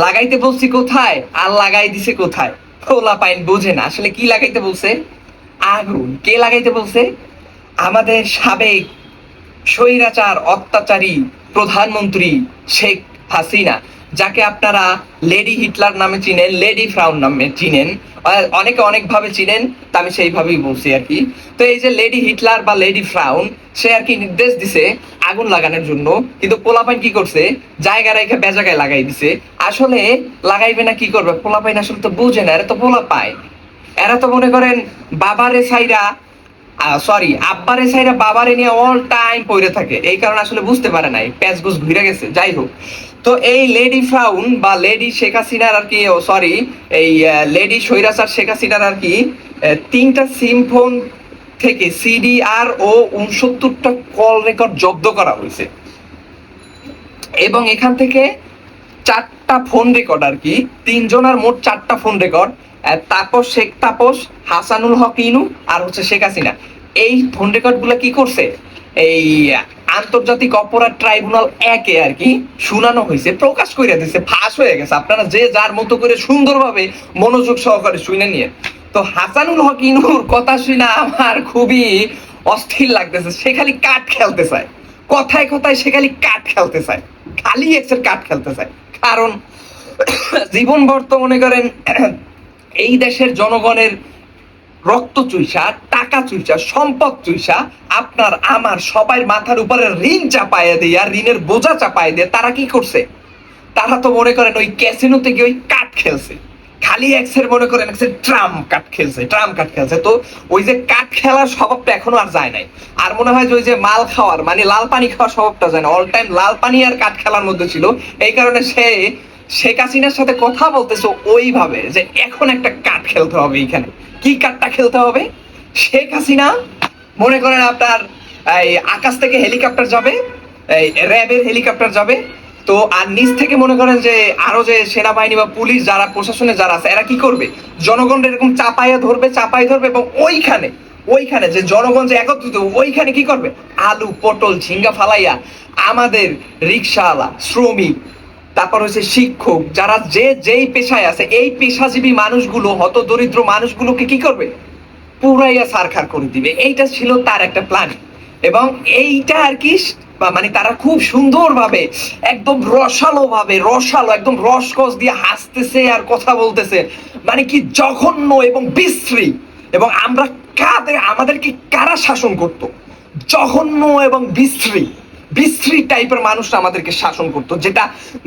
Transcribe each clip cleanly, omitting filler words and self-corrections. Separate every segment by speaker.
Speaker 1: লাগাইতে বলছি কোথায় আর লাগাই দিছে কোথায়, খোলা পাইন বোঝে না আসলে কি লাগাইতে বলছে। আগুন কে লাগাইতে বলছে? আমাদের সাবেক স্বৈরাচার অত্যাচারী প্রধানমন্ত্রী শেখ হাসিনা, যাকে আপনারা লেডি হিটলার নামে চিনেন, লেডি ফ্রাউন নামে চিনেন, অনেকে অনেক ভাবে চিনেন, তা আমি সেইভাবেই বলছি আর কি। তো এই যে লেডি হিটলার বা লেডি ফ্রাউন, সে আর কি নির্দেশ দিছে আগুন লাগানোর জন্য, কিন্তু পোলাপাইন কি করছে, জায়গা রেখে বেজাগায় লাগাই দিছে। আসলে লাগাইবে না কি করবে, পোলাপাইন আসলে তো বুঝে না, এরা তো পোলাপাইন, এরা তো মনে করেন বাবারে সাইরা সরি আব্বারে সাইরা বাবারে নিয়ে অল টাইম পড়ে থাকে, এই কারণে আসলে বুঝতে পারে নাই, প্যাচ গুছ ঘুরে গেছে। যাই হোক, তো এই লেডি ফ্রাউন বা লেডি শেখ হাসিনার আর কি, সরি এই লেডি স্বৈরাচার শেখ হাসিনার আর কি 3টা সিম ফোন থেকে সিডিআর ও 69টা কল রেকর্ড জব্দ করা হয়েছে, এবং এখান থেকে 4টা ফোন রেকর্ড আর কি, 3জনের মোট 4টা ফোন রেকর্ড, তাপস শেখ তাপস, হাসানুল হক ইনু আর হচ্ছে শেখ হাসিনা, এই ফোন রেকর্ড গুলো কি করছে, এই আন্তর্জাতিক অপরাধ ট্রাইব্যুনাল 1-এ আর কি শুনানো হয়েছে, প্রকাশ করে দিয়েছে, ফাঁস হয়ে গেছে। আপনারা যে যার মতো করে সুন্দরভাবে মনোযোগ সহকারে শুনে নিয়ে। তো হাসানুল হক ইনুর কথা শুনে আমার খুবই অস্থির লাগতেছে, সে খালি কাঠ খেলতে চায়, কথায় কথায় সে খালি কাঠ খেলতে চায়, খালি এক্সের কাঠ খেলতে চায়। কারণ জীবনভর তো মনে করেন এই দেশের জনগণের রক্ত চুইসা, টাকা চুইসা, সম্পদ চুইসা, আপনার আমার সবাই মাথার উপরে ঋণ চাপায় দিয়ে, আর ঋণের বোঝা চাপায় দিয়ে তারা কি করছে, তারা তো মনে করেন ওই ক্যাসিনোতে গিয়ে ওই কাঠ খেলছে, খালি এক্সের মনে করেন এক্সের ট্রাম কাঠ খেলছে, ট্রাম কাঠ খেলছে। তো ওই যে কাঠ খেলার স্বভাবটা এখনো আর যায় নাই, আর মনে হয় যে ওই যে মাল খাওয়ার মানে লাল পানি খাওয়ার স্বভাবটা যায় না, অল টাইম লাল পানি আর কাঠ খেলার মধ্যে ছিল। এই কারণে সে শেখ হাসিনার সাথে কথা বলতেছে ওইভাবে যে এখন একটা কাঠ খেলতে হবে, এইখানে কি কাঠটা খেলতে হবে, শেখ হাসিনা মনে করেন আপনার এই আকাশ থেকে হেলিকপ্টার যাবে, এই র্যাবের হেলিকপ্টার যাবে, তো আর নিচ থেকে মনে করেন যে আরো যে সেনাবাহিনী বা পুলিশ যারা প্রশাসনে যারা আছে, এরা কি করবে, জনগণের এরকম চাপাইয়া ধরবে, চাপাই ধরবে, এবং ওইখানে ওইখানে যে জনগণ যে একত্রিত, ওইখানে কি করবে, আলু পটল ঝিঙ্গা ফালাইয়া আমাদের রিক্সাওয়ালা, শ্রমিক, তারপর হচ্ছে শিক্ষক, যারা যে যেই পেশায় আছে, এই পেশাজীবী মানুষগুলো, হত দরিদ্র মানুষগুলোকে কি করবে, পুরাইয়া সারখার করে দিবে। এইটা ছিল তার একটা প্ল্যান, এবং এইটা আর কি মানে তারা খুব সুন্দরভাবে একদম রসালো একদম রসকস দিয়ে হাসতেছে আর কথা বলতেছে, মানে কি জঘন্য এবং বিশ্রী। এবং আমরা আমাদেরকে কারা শাসন করতো, জঘন্য এবং বিশ্রী বিশ্রী টাইপের মানুষরা আমাদেরকে শাসন করতো, যেটা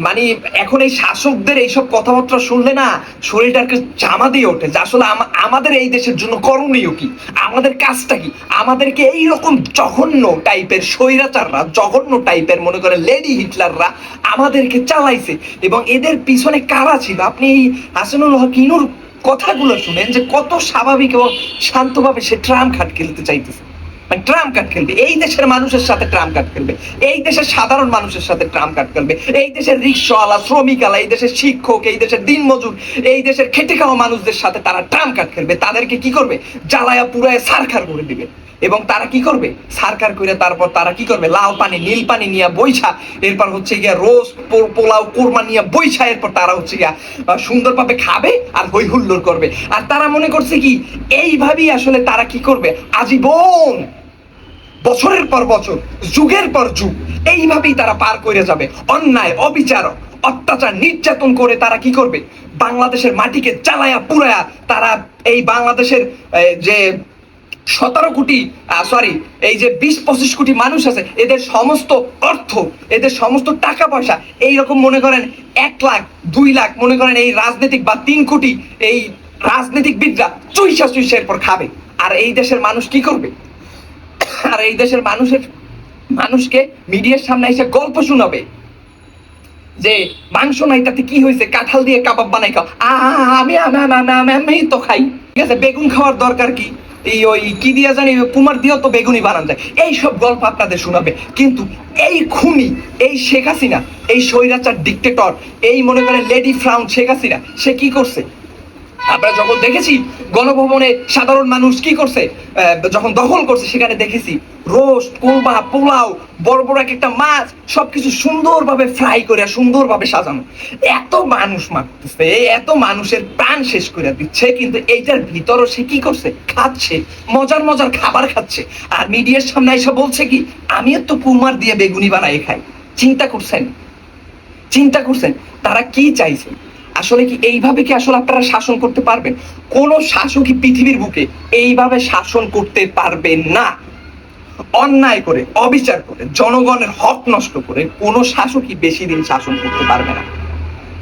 Speaker 1: মানে এখন এই শাসকদের এইসব কথাবার্তা শুনলে না শরীরটাকে জামা দিয়ে ওঠে, যে আসলে আমাদের এই দেশের জন্য করণীয় কি, আমাদের কাজটা কি। আমাদেরকে এইরকম জঘন্য টাইপের স্বৈরাচাররা, জঘন্য টাইপের মনে করে লেডি হিটলাররা আমাদেরকে চালাইছে, এবং এদের পিছনে কারা ছিল। আপনি এই হাসানুল হক ইনুর কথাগুলো শুনেন যে কত স্বাভাবিক এবং শান্তভাবে সে ট্রাম খাট খেলতে চাইতেছে, মানে ট্রাম কার্ড খেলবে, এই দেশের মানুষের সাথে ট্রাম কার্ড খেলবে, এই দেশের সাধারণ মানুষের সাথে ট্রাম কার্ড খেলবে, এই দেশের রিক্সাওয়ালা, শ্রমিকালা, এই দেশের শিক্ষক, এই দেশের দিনমজুর, এই দেশের খেটে খাওয়া মানুষদের সাথে তারা ট্রাম কার্ড খেলবে, তাদেরকে কি করবে, জ্বালায়া পুরায় সারখার করে দিবে। এবং তারা কি করবে, সারকার করে তারপর তারা কি করবে, লাল পানি নীল পানি নিয়ে বৈশা, এরপর হচ্ছে গিয়া রোজ পোলাও কোরমা নিয়ে বৈশা, এরপর তারা হচ্ছে গিয়া সুন্দরভাবে খাবে আর হই হুল্লোড় করবে। আর তারা মনে করছে কি এইভাবেই আসলে তারা কি করবে, আজীবন বছরের পর বছর, যুগের পর যুগ এইভাবেই তারা পার করে যাবে, অন্যায় অবিচার অত্যাচার নির্যাতন করে তারা কি করবে, বাংলাদেশের মাটিকে জ্বালায়া পুরায়া তারা এই বাংলাদেশের যে 17 কোটি এই যে 20-25 কোটি মানুষ আছে, এদের সমস্ত অর্থ, এদের সমস্ত টাকা পয়সা এইরকম মনে করেন 1 লাখ 2 লাখ মনে করেন এই রাজনৈতিক বা 3 কোটি এই রাজনীতিকবিদরা চুইসা এরপর খাবে। আর এই দেশের মানুষ কি করবে, আর এই দেশের মানুষকে মিডিয়ার সামনে এসে গল্প শোনাবে যে মাংস নাই তাতে কি হয়েছে, কাঁঠাল দিয়ে কাবাব বানাই খাও, আমি তো খাই, ঠিক আছে, বেগুন খাওয়ার দরকার কি, এই ওই কি দিয়া জানি কুমার দিয়েও তো বেগুনি বানান যায়, এইসব গল্প আপনাদের শোনাবে। কিন্তু এই খুনি, এই শেখ হাসিনা, এই স্বৈরাচার ডিক্টেটর, এই মনে করেন লেডি ফ্রাউন শেখ হাসিনা, সে কি করছে, আমরা যখন দেখেছি গণভবনে সাধারণ মানুষ কি করছে, যখন দখল করছে সেখানে দেখেছি রোস্ট, কোরমা, পোলাও, বড় বড় এক একটা মাছ, সবকিছু সুন্দরভাবে ফ্রাই করে সুন্দরভাবে সাজানো। এত মানুষ মারতেছে, এত মানুষের প্রাণ শেষ করে দিচ্ছে, কিন্তু এইটার ভিতরও সে কি করছে, খাচ্ছে, মজার মজার খাবার খাচ্ছে। আর মিডিয়ার সামনে এসে বলছে কি, আমিও তো কুমার দিয়ে বেগুনি বানাই খাই। চিন্তা করছেন, চিন্তা করছেন তারা কি চাইছে? আসলে কি এইভাবে কি আসলে আপনারা শাসন করতে পারবেন? কোন শাসকই পৃথিবীর বুকে এইভাবে শাসন করতে পারবেন না। অন্যায় করে, অবিচার করে, জনগণের হক নষ্ট করে কোন শাসকই বেশি দিন শাসন করতে পারবে না।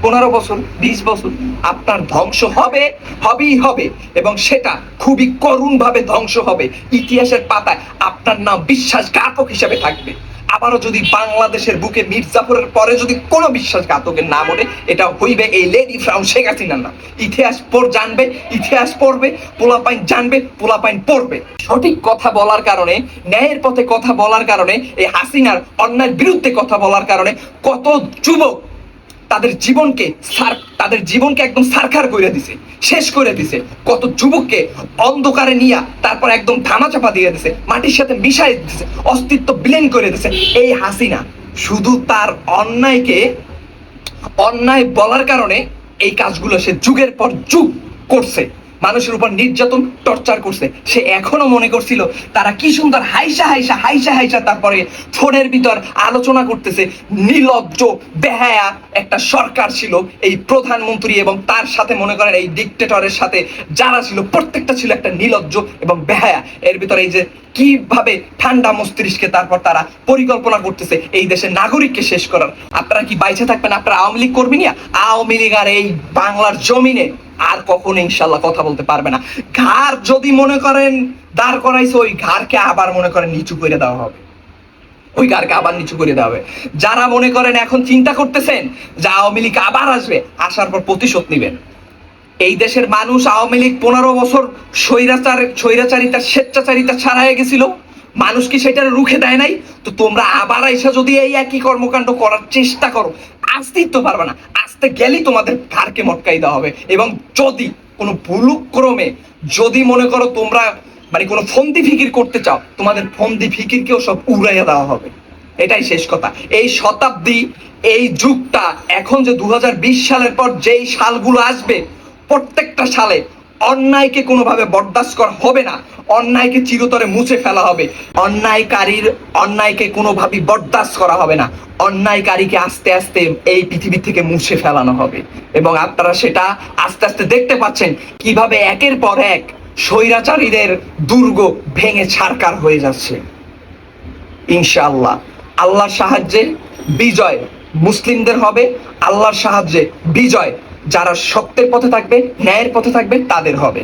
Speaker 1: 15 বছর, 20 বছর আপনার ধ্বংস হবে, হবেই হবে, এবং সেটা খুবই করুণ ভাবে ধ্বংস হবে। ইতিহাসের পাতায় আপনার নাম বিশ্বাসঘাতক হিসেবে থাকবে। আবারও যদি বাংলাদেশের বুকে মির্জাফরের পরে যদি কোনো বিশ্বাসঘাতকের নাম ওঠে, এটা হইবে এই লেডি ফ্রাউন শেখ হাসিনার নাম। ইতিহাস জানবে, ইতিহাস পড়বে, পোলাপাইন জানবে, পোলাপাইন পড়বে। সঠিক কথা বলার কারণে, ন্যায়ের পথে কথা বলার কারণে, এই হাসিনার অন্যায়ের বিরুদ্ধে কথা বলার কারণে কত যুবক তাদের জীবনকে একদম সারখার করে দিছে, শেষ করে দিছে। কত যুবককে অন্ধকারে নিয়ে তারপর একদম ধামাচাপা দিয়ে দিছে, মাটির সাথে মিশাই দিছে, অস্তিত্ব বিলীন করে দিছে। এই হাসিনা শুধু তার অন্যায় বলার কারণে এই কাজগুলো সে যুগের পর যুগ করছে, মানুষের উপর নির্যাতন, টর্চার করছে। সে এখনো মনে করছিল তারা কি সুন্দর হাইসা হাইসা হাইসা হাইসা তারপরে ফোনের ভিতর আলোচনা করতেছে। নির্লজ্জ বেহায়া একটা সরকার ছিল এই প্রধানমন্ত্রী, এবং তার সাথে মনে করেন এই ডিক্টেটরের সাথে যারা ছিল প্রত্যেকটা ছিল একটা নির্লজ্জ এবং বেহায়া। এর ভিতরে এই যে কিভাবে ঠান্ডা মস্তিষ্কে তারপর তারা পরিকল্পনা করতেছে এই দেশের নাগরিককে শেষ করার। আপনারা কি বাইচে থাকবেন? আপনারা আওয়ামী লীগ করবেন না? আওয়ামী লীগ আর এই বাংলার জমিনে আর কখনো ইনশাল্লাহ কথা বলতে পারবে না। ঘাড় যদি মনে করেন দাঁড় করাইছে, ওই ঘাড়কে আবার মনে করেন নিচু করে দেওয়া হবে, ওই ঘাড়কে আবার নিচু করে দেওয়া হবে। যারা মনে করেন এখন চিন্তা করতেছেন যে আওয়ামী লীগ আবার আসবে, আসার পর প্রতিশোধ নিবেন। এই দেশের মানুষ আওয়ামী লীগ 15 বছর স্বৈরাচারিতা, স্বেচ্ছাচারিতা ছাড়াই গেছিল, মানুষ কি সেটা রুখে দেয় নাই? তো তোমরা আবার এসে যদি এই একই কর্মকাণ্ড করার চেষ্টা করো, আসতেই তো পারবে না। আসতে গেলেই তোমাদের ঘাড়কে মটকাই দেওয়া হবে। এবং যদি কোনো ভুলক্রমে যদি মনে করো তোমরা মানে কোনো ফন্দি ফিকির করতে চাও, তোমাদের ফন্দি ফিকিরকেও সব উড়াইয়া দেওয়া হবে। এটাই শেষ কথা। এই শতাব্দী, এই যুগটা, এখন যে 2020 সালের পর যেই সালগুলো আসবে, প্রত্যেকটা সালে অন্যায়কে কোনোভাবে বরদাস্ত করা হবে না, অন্যায়কে চিরতরে মুছে ফেলা হবে। অন্যায়কে কোনোভাবেই বরদাস্ত করা হবে না, অন্যায়কারীকে আস্তে আস্তে এই পৃথিবী থেকে মুছে ফেলানো হবে। এবং আপনারা সেটা আস্তে আস্তে দেখতে পাচ্ছেন কিভাবে একের পর এক স্বৈরাচারীদের দুর্গ ভেঙে ছারকার হয়ে যাচ্ছে। ইনশাআল্লাহ আল্লাহর সাহায্যে বিজয় মুসলিমদের হবে, আল্লাহর সাহায্যে বিজয় যারা সত্যের পথে থাকবে, ন্যায়ের পথে থাকবে তাদের হবে।